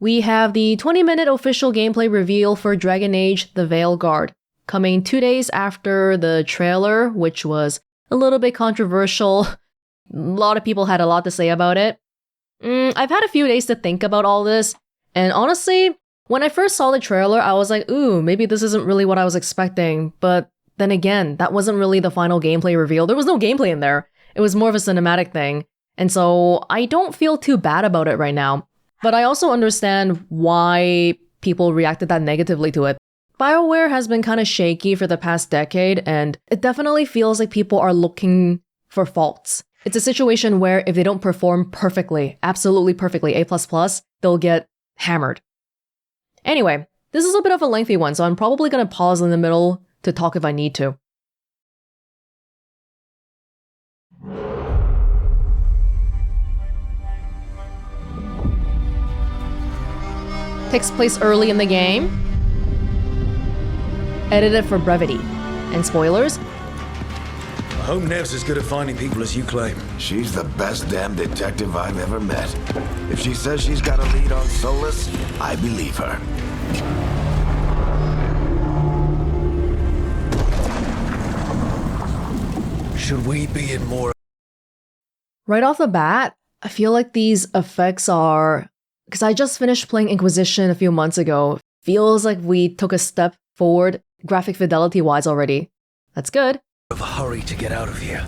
We have the 20-minute official gameplay reveal for Dragon Age: The Veilguard, coming 2 days after the trailer, which was a little bit controversial. A lot of people had a lot to say about it. I've had a few days to think about all this, and honestly, when I first saw the trailer, I was like, ooh, maybe this isn't really what I was expecting, but then again, that wasn't really the final gameplay reveal. There was no gameplay in there. It was more of a cinematic thing, and so I don't feel too bad about it right now. But I also understand why people reacted that negatively to it. BioWare has been kind of shaky for the past decade, and it definitely feels like people are looking for faults. It's a situation where if they don't perform perfectly, absolutely perfectly, A++, they'll get hammered. Anyway, this is a bit of a lengthy one, so I'm probably going to pause in the middle to talk if I need to. Takes place early in the game. Edited for brevity. And spoilers? I hope Nev's as good at finding people as you claim. She's the best damn detective I've ever met. If she says she's got a lead on Solus, I believe her. Should we be in more? Right off the bat, I feel like these effects are... Because I just finished playing Inquisition a few months ago. Feels like we took a step forward graphic fidelity-wise already. That's good. Of a hurry to get out of here.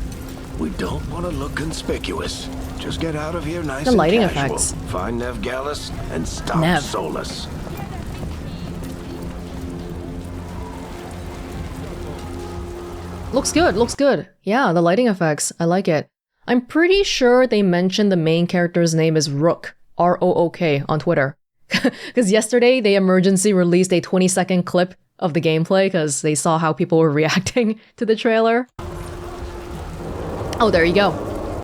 We don't want to look conspicuous. Just get out of here nice The and lighting casual. effects. Find Nev Gallus and stop Nev. Solus. Looks good, looks good. Yeah, the lighting effects. I like it. I'm pretty sure they mentioned the main character's name is Rook. R-O-O-K on Twitter. Because yesterday they emergency released a 20-second clip of the gameplay because they saw how people were reacting to the trailer. Oh, there you go.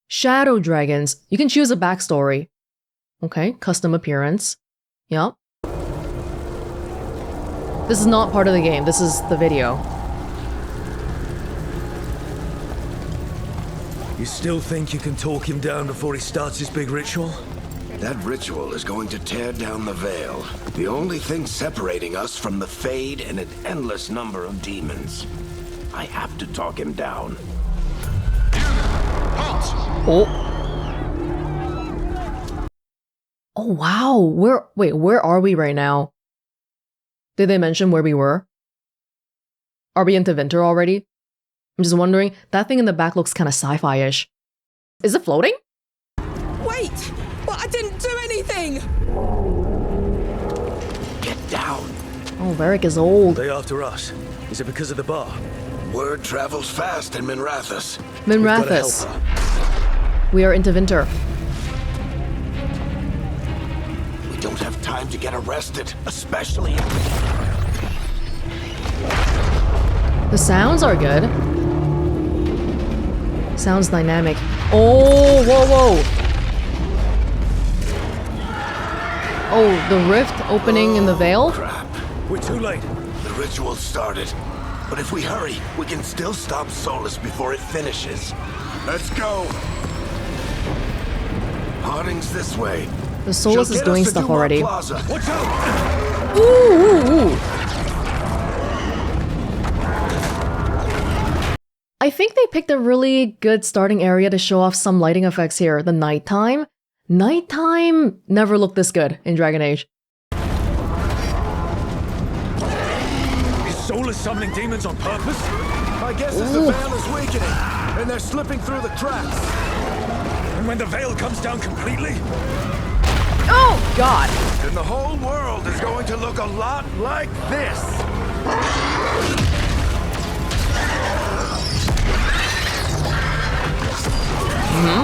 Shadow dragons. You can choose a backstory. Okay, custom appearance. Yup. This is not part of the game. This is the video. You still think you can talk him down before he starts his big ritual? That ritual is going to tear down the veil. The only thing separating us from the Fade and an endless number of demons. I have to talk him down. Oh. Oh, wow. Where are we right now? Did they mention where we were? Are we into winter already? I'm just wondering, that thing in the back looks kind of sci-fi-ish. Is it floating? Wait! But I didn't do anything! Get down. Oh, Varric is old. Are they after us? Is it because of the bar? Word travels fast in Minrathous. We've gotta Minrathous. help her. We are into winter. We don't have time to get arrested, especially... The sounds are good. Sounds dynamic. Oh, whoa, whoa. Oh, the rift opening in the veil? Crap. We're too late. The ritual started. But if we hurry, we can still stop Solus before it finishes. Let's go. Harding's this way. The Solus is doing stuff already. Watch out! Ooh, ooh, ooh. I think they picked a really good starting area to show off some lighting effects here. The nighttime. Nighttime never looked this good in Dragon Age. Is Solus summoning demons on purpose? My guess is the veil is weakening, and they're slipping through the cracks. And when the veil comes down completely? Oh, God. Then the whole world is going to look a lot like this.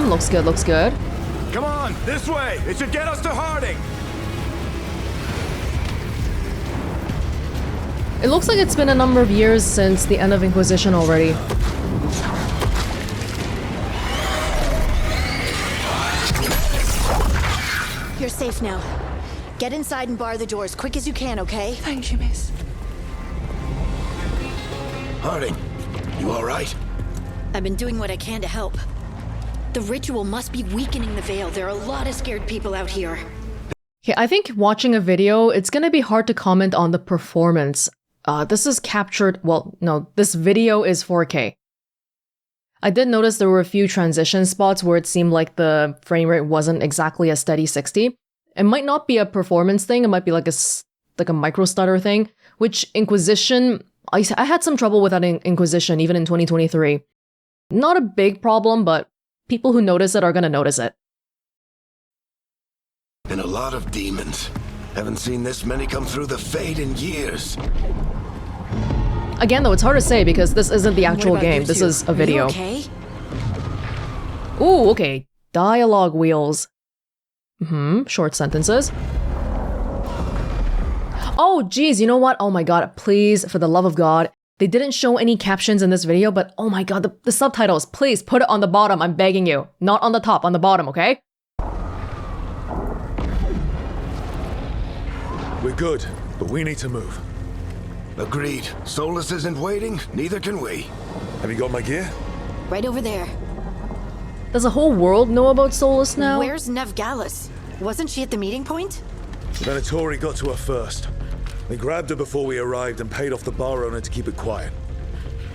Looks good, looks good. Come on, this way. It should get us to Harding. It looks like it's been a number of years since the end of Inquisition already. You're safe now. Get inside and bar the doors quick as you can, okay? Thank you, miss. Harding, you all right? I've been doing what I can to help. The ritual must be weakening the veil. There are a lot of scared people out here. Okay, I think watching a video, it's gonna be hard to comment on the performance. This is captured, well, no, this video is 4K. I did notice there were a few transition spots where it seemed like the frame rate wasn't exactly a steady 60. It might not be a performance thing, it might be like a micro stutter thing, which Inquisition, I had some trouble with that in Inquisition even in 2023. Not a big problem, but people who notice it are gonna notice it. And a lot of demons. Haven't seen this many come through the Fade in years. Again though, it's hard to say because this isn't the actual game, this is a video. Okay? Ooh, okay. Dialogue wheels. Short sentences. Oh, geez, you know what? Oh my god, please, for the love of God. They didn't show any captions in this video, but oh my god, the subtitles, please put it on the bottom, I'm begging you. Not on the top, on the bottom, okay? We're good, but we need to move. Agreed. Solus isn't waiting, neither can we. Have you got my gear? Right over there. Does the whole world know about Solus now? Where's Nevgalis? Wasn't she at the meeting point? The Venatori got to her first. They grabbed her before we arrived and paid off the bar owner to keep it quiet.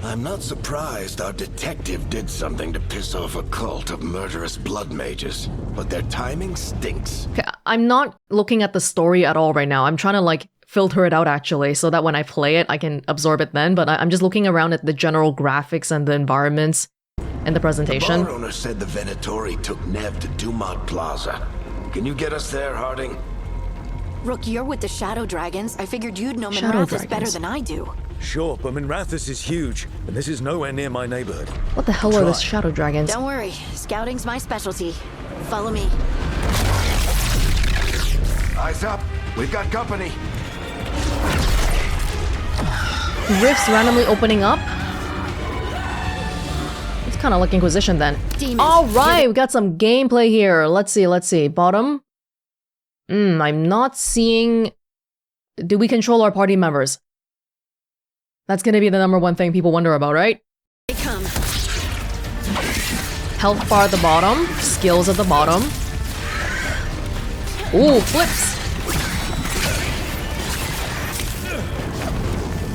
I'm not surprised our detective did something to piss off a cult of murderous blood mages, but their timing stinks. Okay, I'm not looking at the story at all right now. I'm trying to like filter it out actually, so that when I play it, I can absorb it then, but I'm just looking around at the general graphics and the environments and the presentation. The bar owner said the Venatori took Nev to Dumont Plaza. Can you get us there, Harding? Rook, you're with the Shadow Dragons. I figured you'd know Shadow Minrathis better Dragons. than I do. Sure, but Minrathis is huge, and this is nowhere near my neighborhood. What the hell are those shadow dragons? Don't worry, scouting's my specialty. Follow me. Eyes up. We've got company. Rifts randomly opening up? It's kind of like Inquisition then. Demons. Alright, we got some gameplay here. Let's see. Bottom? I'm not seeing... Do we control our party members? That's gonna be the number one thing people wonder about, right? They come. Health bar at the bottom, skills at the bottom. Ooh, flips!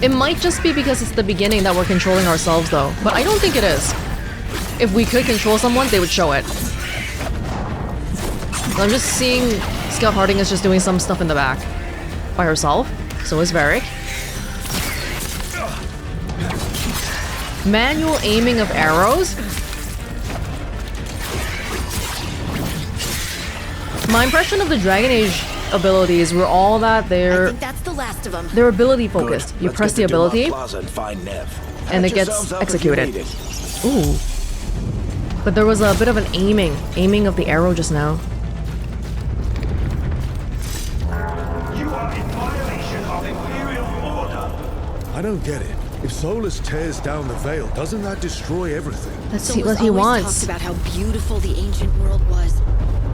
It might just be because it's the beginning that we're controlling ourselves though, but I don't think it is. If we could control someone, they would show it. So I'm just seeing Scout Harding is just doing some stuff in the back. By herself. So is Varric. Manual aiming of arrows? My impression of the Dragon Age abilities were all that I they're think that's the last of them. ability focused. You Let's press get the to Dumont ability Plaza and find Nev. and it Patch gets yourselves up if you executed. need it. Ooh. But there was a bit of an aiming of the arrow just now. You are in violation of Imperial order. I don't get it. If Solus tears down the Veil, doesn't that destroy everything? Let's see Solus what he always wants. talked about how beautiful the ancient world was.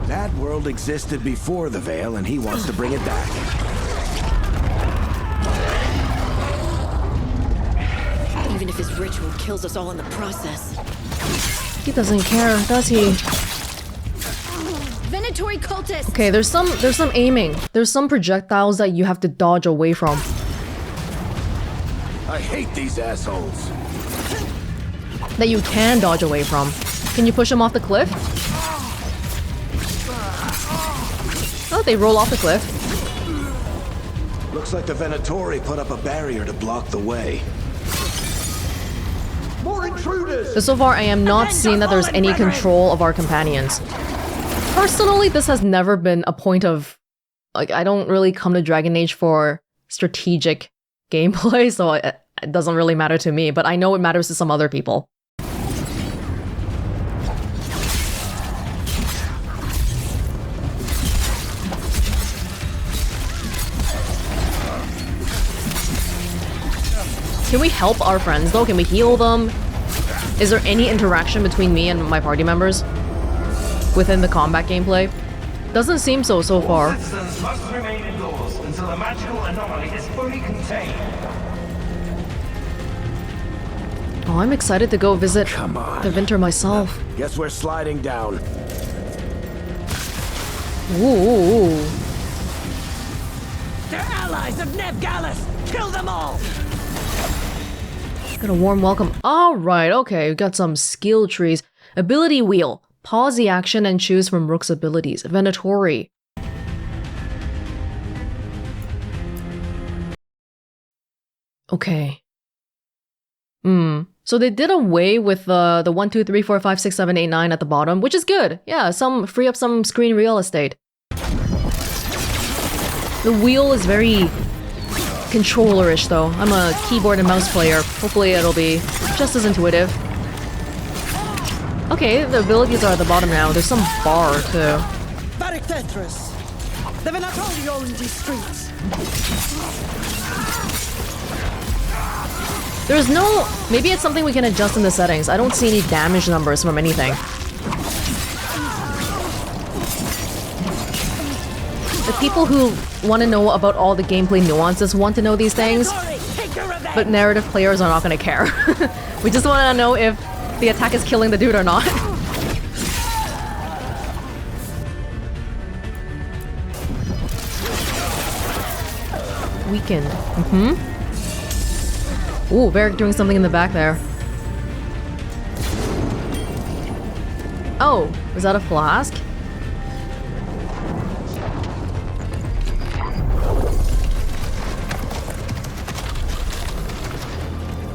That world existed before the Veil, and he wants to bring it back. Even if his ritual kills us all in the process. He doesn't care, does he? Venatori cultists! Okay, there's some aiming. There's some projectiles that you have to dodge away from. I hate these assholes. That you can dodge away from. Can you push them off the cliff? Oh, they roll off the cliff. Looks like the Venatori put up a barrier to block the way. More intruders! But so far, I am not seeing that there's any control of our companions. Personally, this has never been a point of... Like, I don't really come to Dragon Age for strategic gameplay, so it doesn't really matter to me, but I know it matters to some other people. Can we help our friends though? Can we heal them? Is there any interaction between me and my party members within the combat gameplay? Doesn't seem so far. Citizens must remain indoors until the magical anomaly is fully contained. Oh, I'm excited to go visit Come on. the Winter myself. Guess we're sliding down. Ooh. allies of Neb Gallus! Kill them all! Got a warm welcome. Alright, okay, we got some skill trees. Ability wheel. Pause the action and choose from Rook's abilities. Venatori. Okay. So they did away with the 1, 2, 3, 4, 5, 6, 7, 8, 9 at the bottom, which is good. Yeah, free up some screen real estate. The wheel is very controller-ish though. I'm a keyboard and mouse player. Hopefully it'll be just as intuitive. Okay, the abilities are at the bottom now. There's some bar too. Varric Tetris! The Venatori own these streets! There's no... Maybe it's something we can adjust in the settings. I don't see any damage numbers from anything. The people who want to know about all the gameplay nuances want to know these things, but narrative players are not going to care. We just want to know if the attack is killing the dude or not. Weakened. Ooh, Varric doing something in the back there. Oh, is that a flask?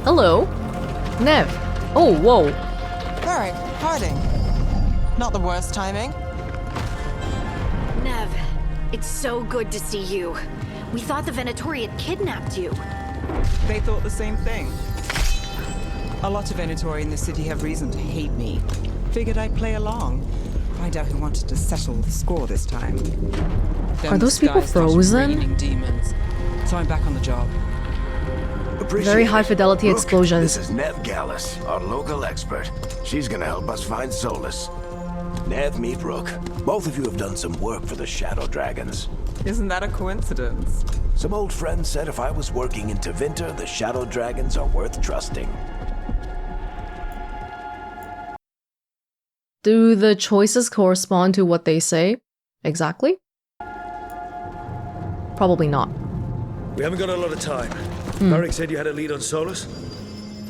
Hello? Nev. Oh, whoa. Varric, hiding. Not the worst timing. Nev, it's so good to see you. We thought the Venatori had kidnapped you. They thought the same thing. A lot of Venatori in the city have reason to hate me. Figured I'd play along. Find out who wanted to settle the score this time. Are those people frozen? Raining demons. So I'm back on the job. Very high fidelity Look, explosions. This is Neb Gallus, our local expert. She's gonna help us find Solus. Nev, meet Rook. Both of you have done some work for the Shadow Dragons. Isn't that a coincidence? Some old friend said if I was working in Tevinter, the Shadow Dragons are worth trusting. Do the choices correspond to what they say? Exactly? Probably not. We haven't got a lot of time. Varric said you had a lead on Solus?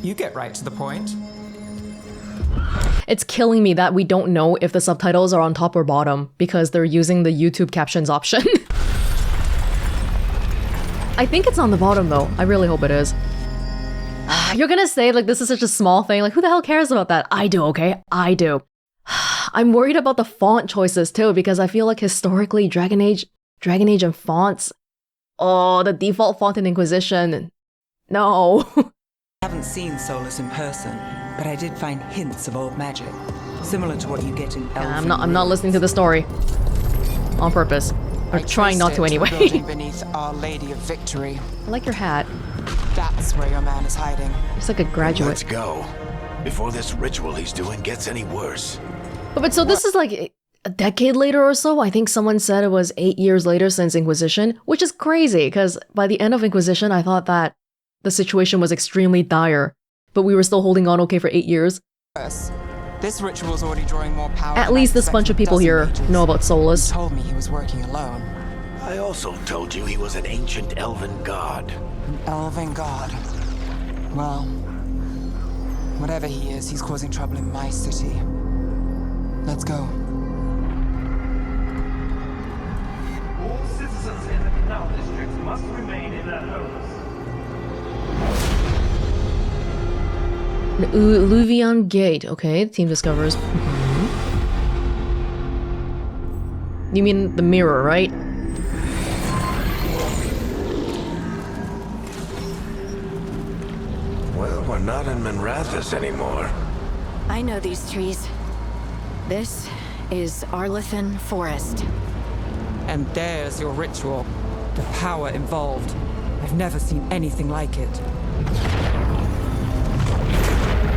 You get right to the point. It's killing me that we don't know if the subtitles are on top or bottom because they're using the YouTube captions option. I think it's on the bottom though. I really hope it is. You're gonna say like this is such a small thing, like who the hell cares about that? I do, okay? I do. I'm worried about the font choices too because I feel like historically Dragon Age and fonts. Oh, the default font in Inquisition. No. I haven't seen Solus in person, but I did find hints of old magic, similar to what you get in Elven I'm not listening to the story. On purpose. Or trying not to anyway. Building beneath Our Lady of Victory. I like your hat. That's where your man is hiding. It's like a graduate. Let's go. Before this ritual he's doing gets any worse. But so this is like a decade later or so. I think someone said it was 8 years later since Inquisition, which is crazy because by the end of Inquisition, I thought that the situation was extremely dire, but we were still holding on okay for 8 years. This ritual's already drawing more power. At least this bunch of people here know about Solus. He told me he was working alone. I also told you he was an ancient elven god. An elven god. Well, whatever he is, he's causing trouble in my city. Let's go. All citizens in the canal district must remain in their homes. Luvian Gate. Okay, the team discovers. You mean the mirror, right? Well, we're not in Minrathous anymore. I know these trees. This is Arlathan Forest. And there's your ritual. The power involved. I've never seen anything like it.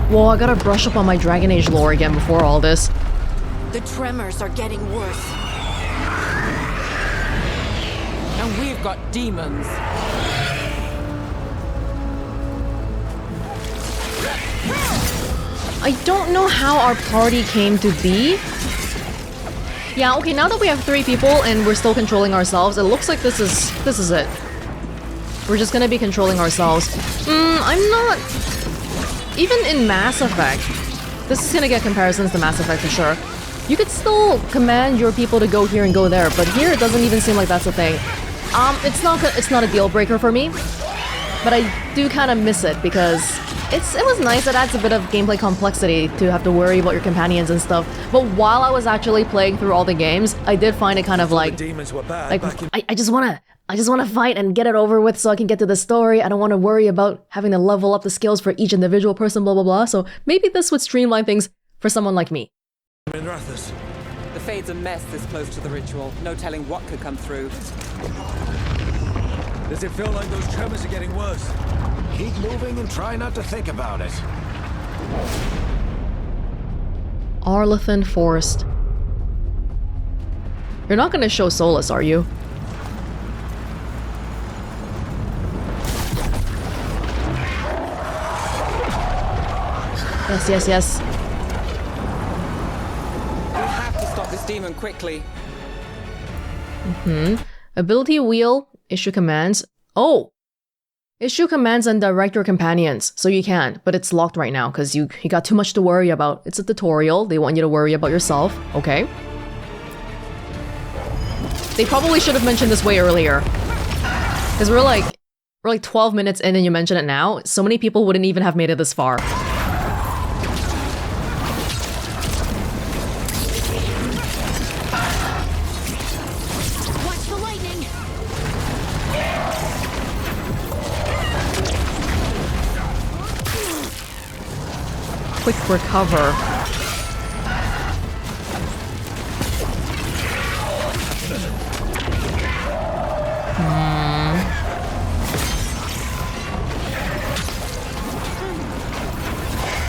Whoa, I gotta brush up on my Dragon Age lore again before all this. The tremors are getting worse. And we've got demons. I don't know how our party came to be. Yeah, okay, now that we have 3 people and we're still controlling ourselves, it looks like this is it. We're just gonna be controlling ourselves. I'm not... Even in Mass Effect, this is gonna get comparisons to Mass Effect for sure. You could still command your people to go here and go there, but here it doesn't even seem like that's a thing. It's not a deal breaker for me, but I do kind of miss it because it was nice. It adds a bit of gameplay complexity to have to worry about your companions and stuff. But while I was actually playing through all the games, I did find it kind of like, The demons were bad back in... I just wanna fight and get it over with so I can get to the story. I don't want to worry about having to level up the skills for each individual person, blah blah blah. So maybe this would streamline things for someone like me. in Rathus. The Fade's a mess this close to the ritual. No telling what could come through. Does it feel like those tremors are getting worse? Keep moving and try not to think about it. Arlathan Forest. You're not gonna show Solus, are you? Yes, yes, yes. We have to stop this demon quickly. Ability wheel, issue commands. Oh! Issue commands and direct your companions, so you can, but it's locked right now because you got too much to worry about. It's a tutorial, they want you to worry about yourself, okay? They probably should have mentioned this way earlier. Because we're like 12 minutes in and you mention it now, so many people wouldn't even have made it this far. Watch the lightning! Quick recover.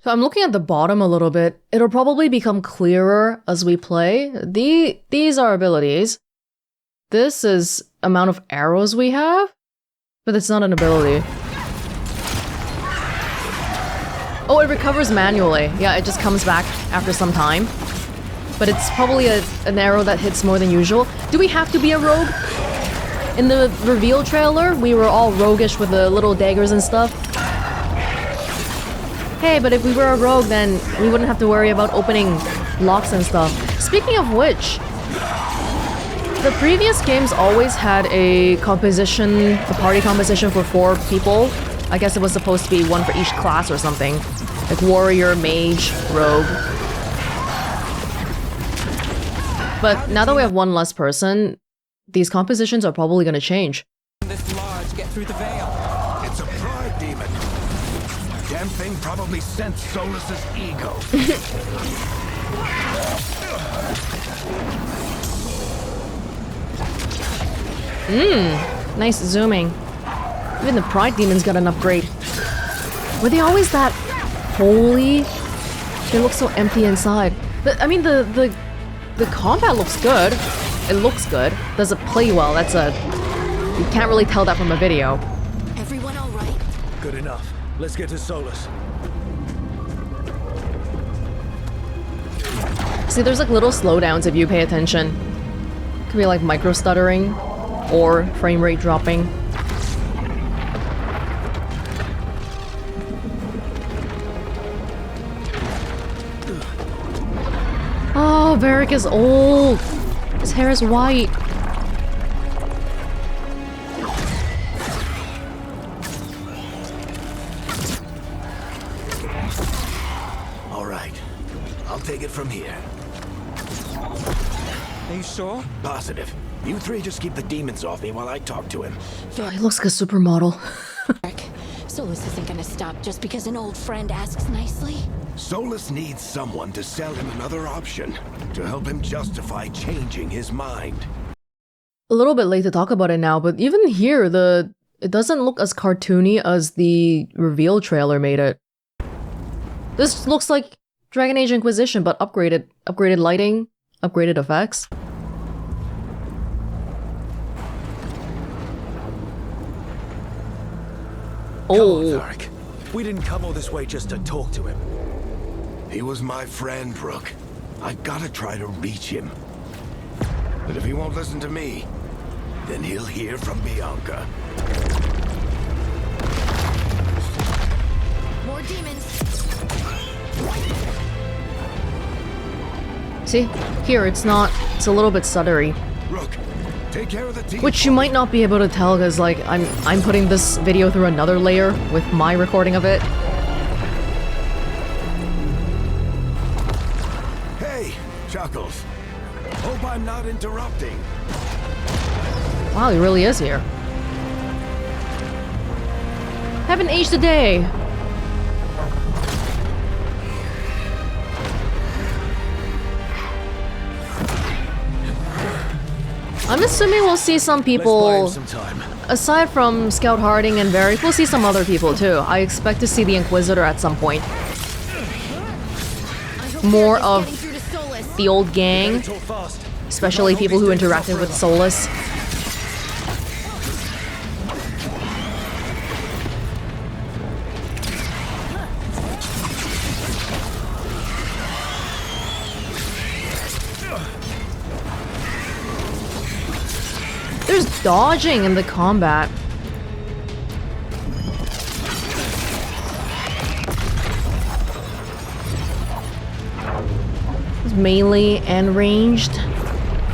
So I'm looking at the bottom a little bit. It'll probably become clearer as we play. These are abilities. This is amount of arrows we have, but it's not an ability. Oh, it recovers manually. Yeah, it just comes back after some time. But it's probably an arrow that hits more than usual. Do we have to be a rogue? In the reveal trailer, we were all roguish with the little daggers and stuff. Hey, but if we were a rogue, then we wouldn't have to worry about opening locks and stuff. Speaking of which, the previous games always had a party composition for 4 people. I guess it was supposed to be one for each class or something. Like warrior, mage, rogue. But now that we have one less person, these compositions are probably going to change. This large get through the veil. It's a pride demon. Damn thing probably sensed Solus's ego. Nice zooming. Even the pride demons got an upgrade. Were they always that holy? They look so empty inside. I mean, the combat looks good. It looks good. Does it play well? You can't really tell that from a video. Everyone all right? Good enough. Let's get to Solus. See, there's like little slowdowns if you pay attention. Could be like micro stuttering or frame rate dropping. Oh, Varric is old. His hair is white. All right. I'll take it from here. Are you sure? Positive. You 3 just keep the demons off me while I talk to him. Oh, he looks like a supermodel. Solus isn't gonna stop just because an old friend asks nicely. Solus needs someone to sell him another option, to help him justify changing his mind. A little bit late to talk about it now, but even here, it doesn't look as cartoony as the reveal trailer made it. This looks like Dragon Age Inquisition, but upgraded. Upgraded lighting, upgraded effects. Come on, Varric. We didn't come all this way just to talk to him. He was my friend, Rook. I gotta try to reach him. But if he won't listen to me, then he'll hear from Bianca. More demons. See? Here, it's not... It's a little bit stuttery. Rook, take care of the team. Which you might not be able to tell because, like, I'm putting this video through another layer with my recording of it. Hey, Chuckles. Hope I'm not interrupting. Wow, he really is here. Haven't aged a day. I'm assuming we'll see some people, aside from Scout Harding and Varric, we'll see some other people too. I expect to see the Inquisitor at some point. More of the old gang, especially people who interacted with Solus. There's dodging in the combat. It's melee and ranged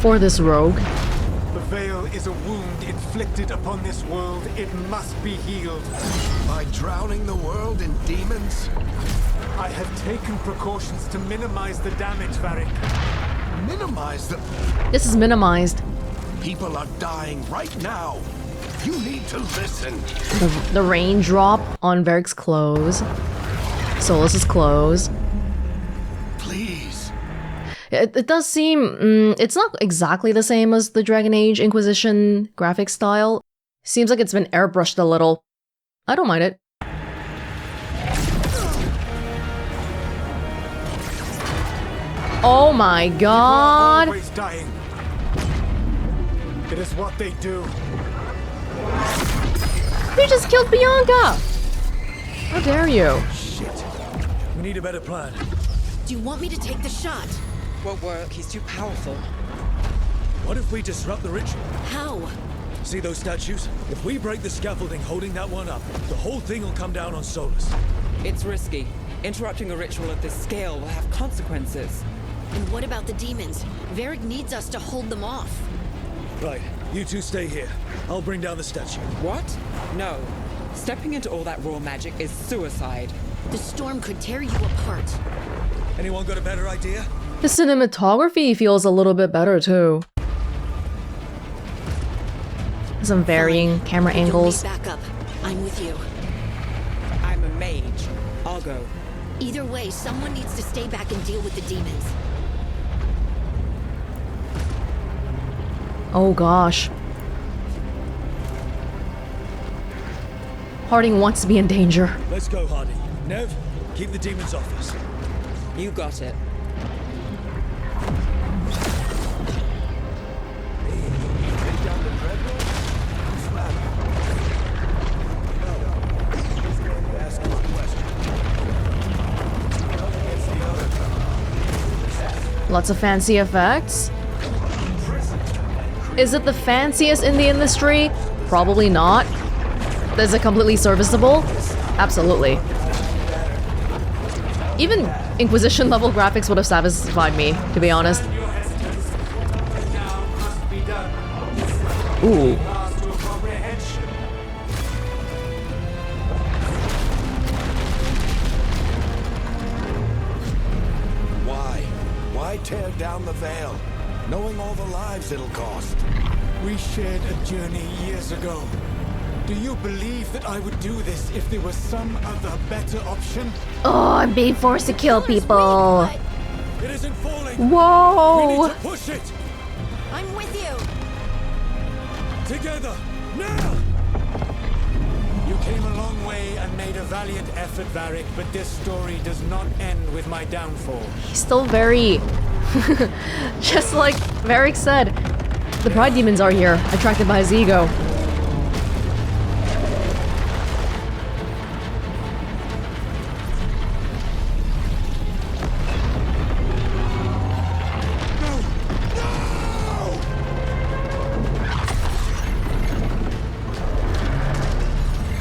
for this rogue. The Veil is a wound inflicted upon this world. It must be healed. By drowning the world in demons? I have taken precautions to minimize the damage, Varric. Minimize the... This is minimized. People are dying right now. You need to listen. The raindrop on Varric's clothes. Solus's clothes. Please. It does seem... it's not exactly the same as the Dragon Age Inquisition graphic style. Seems like it's been airbrushed a little. I don't mind it. Oh my god! Always dying. It is what they do. You just killed Bianca! How dare you? Shit. We need a better plan. Do you want me to take the shot? Won't work, he's too powerful. What if we disrupt the ritual? How? See those statues? If we break the scaffolding holding that one up, the whole thing will come down on Solus. It's risky. Interrupting a ritual of this scale will have consequences. And what about the demons? Varric needs us to hold them off. Right, you two stay here. I'll bring down the statue. What? No. Stepping into all that raw magic is suicide. The storm could tear you apart. Anyone got a better idea? The cinematography feels a little bit better too. Some varying camera angles. Back up. I'm with you. I'm a mage. I'll go. Either way, someone needs to stay back and deal with the demons. Oh gosh. Harding wants to be in danger. Let's go, Hardy. Nev, keep the demons off us. You got it. Lots of fancy effects. Is it the fanciest in the industry? Probably not. Is it completely serviceable? Absolutely. Even Inquisition level graphics would have satisfied me, to be honest. Ooh. Why tear down the Veil, knowing all the lives it'll cost? We shared a journey years ago. Do you believe that I would do this if there was some other better option? Oh, I'm being forced to kill people. It isn't falling. Whoa. We need to push it. I'm with you. Together, now. You came a long way and made a valiant effort, Varric, but this story does not end with my downfall. He's still very... Just like Varric said, the Pride Demons are here, attracted by his ego.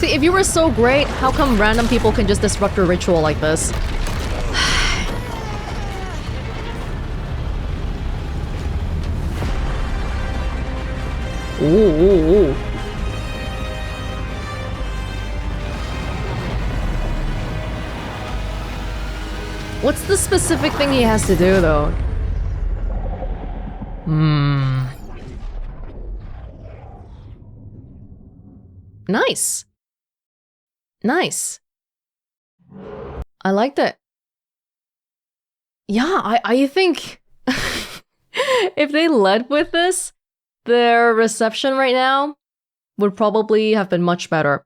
See, if you were so great, how come random people can just disrupt your ritual like this? Ooh. What's the specific thing he has to do, though? Nice. Nice. I liked it. Yeah, I think if they led with this, their reception right now would probably have been much better.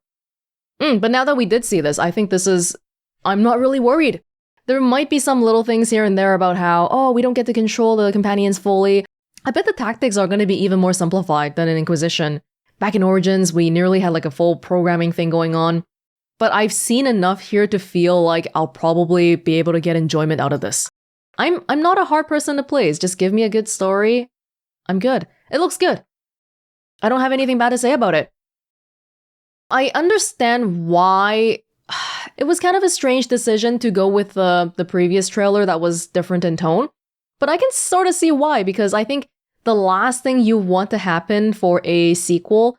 But now that we did see this, I think I'm not really worried. There might be some little things here and there about how, oh, we don't get to control the companions fully. I bet the tactics are going to be even more simplified than in Inquisition. Back in Origins, we nearly had like a full programming thing going on. But I've seen enough here to feel like I'll probably be able to get enjoyment out of this. I'm not a hard person to please. Just give me a good story. I'm good. It looks good. I don't have anything bad to say about it. I understand why it was kind of a strange decision to go with the previous trailer that was different in tone. But I can sort of see why, because I think the last thing you want to happen for a sequel,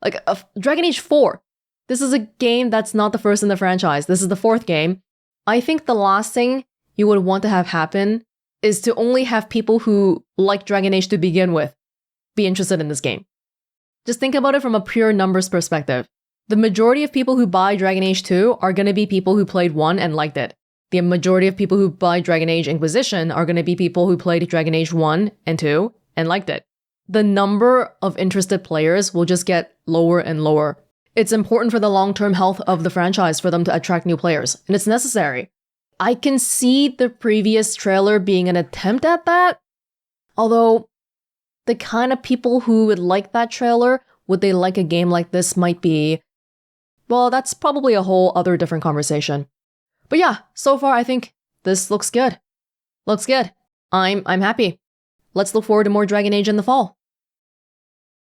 like Dragon Age 4, this is a game that's not the first in the franchise. This is the fourth game. I think the last thing you would want to have happen is to only have people who like Dragon Age to begin with be interested in this game. Just think about it from a pure numbers perspective. The majority of people who buy Dragon Age 2 are going to be people who played 1 and liked it. The majority of people who buy Dragon Age Inquisition are going to be people who played Dragon Age 1 and 2 and liked it. The number of interested players will just get lower and lower. It's important for the long-term health of the franchise for them to attract new players, and it's necessary. I can see the previous trailer being an attempt at that, although the kind of people who would like that trailer, would they like a game like this might be, well, that's probably a whole other different conversation. But yeah, so far I think this looks good. Looks good. I'm happy. Let's look forward to more Dragon Age in the fall.